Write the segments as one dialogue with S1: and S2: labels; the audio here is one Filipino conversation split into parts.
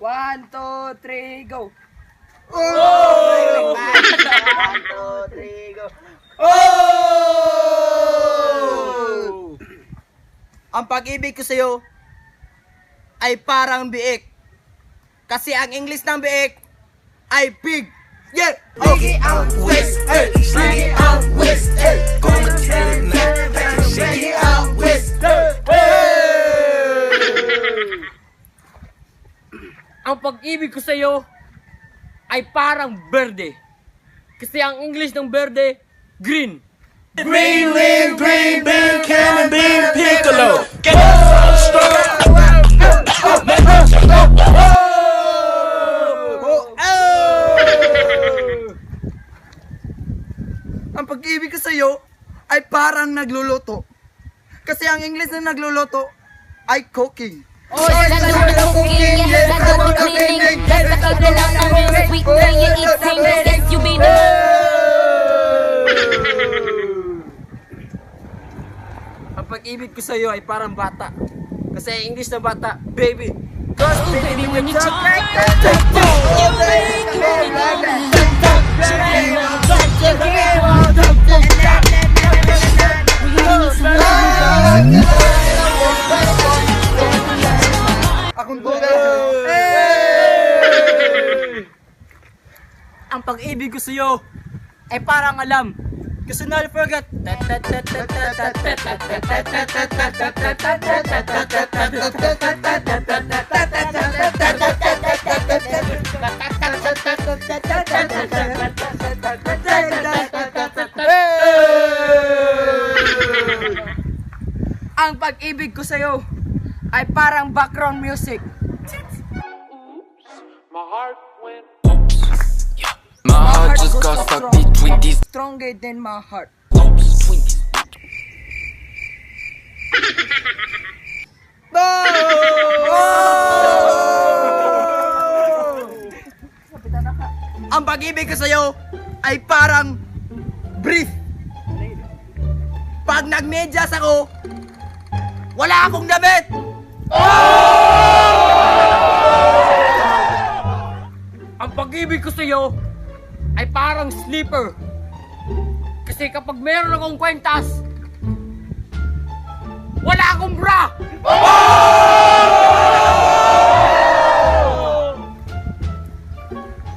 S1: 1, 2, 3, go!
S2: Oh!
S3: 1, 2, 3, go.
S2: Oh! Ang pag-ibig ko sa'yo ay parang biik. Kasi ang English ng biik ay pig. Yeah!
S3: Shake it out, waist, hey, shake it out, waist, hey. Come and tell it now, shake it out, waist,
S1: Ang pag-ibig ko sa'yo ay parang berde. Kasi ang English ng berde, green.
S4: Green bean, cannon bean, piccolo.
S2: Ang pag-ibig ko sa'yo ay parang nagluluto. Kasi ang English na nagluluto ay cooking.
S5: Oh, let's do the cooking, yes, let's do the cleaning. Let's keep the love and real sweet when you eat things. Yes, you be the
S1: Ang pag-ibig ko sa'yo ay parang bata. Kasi ang English ng bata, baby.
S5: Oh, baby, when you talk like that,
S2: Akong tuloy.
S1: Ang pag-ibig ko sa'yo ay parang alam. Kasi never forget. Ang pag-ibig ko sa'yo ay parang background music.
S4: My heart just got stuck between these
S1: Stronger than my heart.
S4: ropes. Between these
S2: Ang pag-ibig ko sa'yo ay parang brief. Pag nagmedyas ako, wala akong damit.
S1: Ang pag-ibig ko sa'yo ay parang sleeper. Kasi kapag meron akong kwentas, wala akong bra!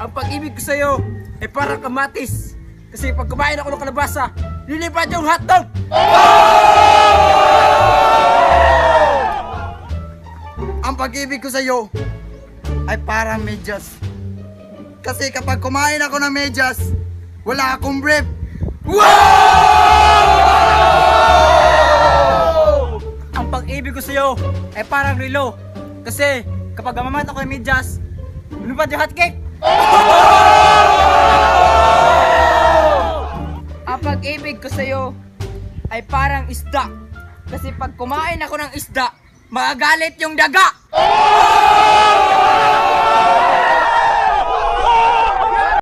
S1: Ang pag-ibig ko sa'yo ay parang kamatis. Kasi pag kumain ako ng kalabasa, lilipad yung hotdog!
S2: Ang pag-ibig ko sa'yo ay parang medyas. Kasi kapag kumain ako ng medyas, wala akong brief.
S1: Ang pag-ibig ko sa'yo ay parang relo. Kasi kapag mamamat ako ng medyas, lilipad yung hotcake! Ang pag-ibig ko sa'yo ay parang isda. Kasi pag kumain ako ng isda, magagalit yung daga!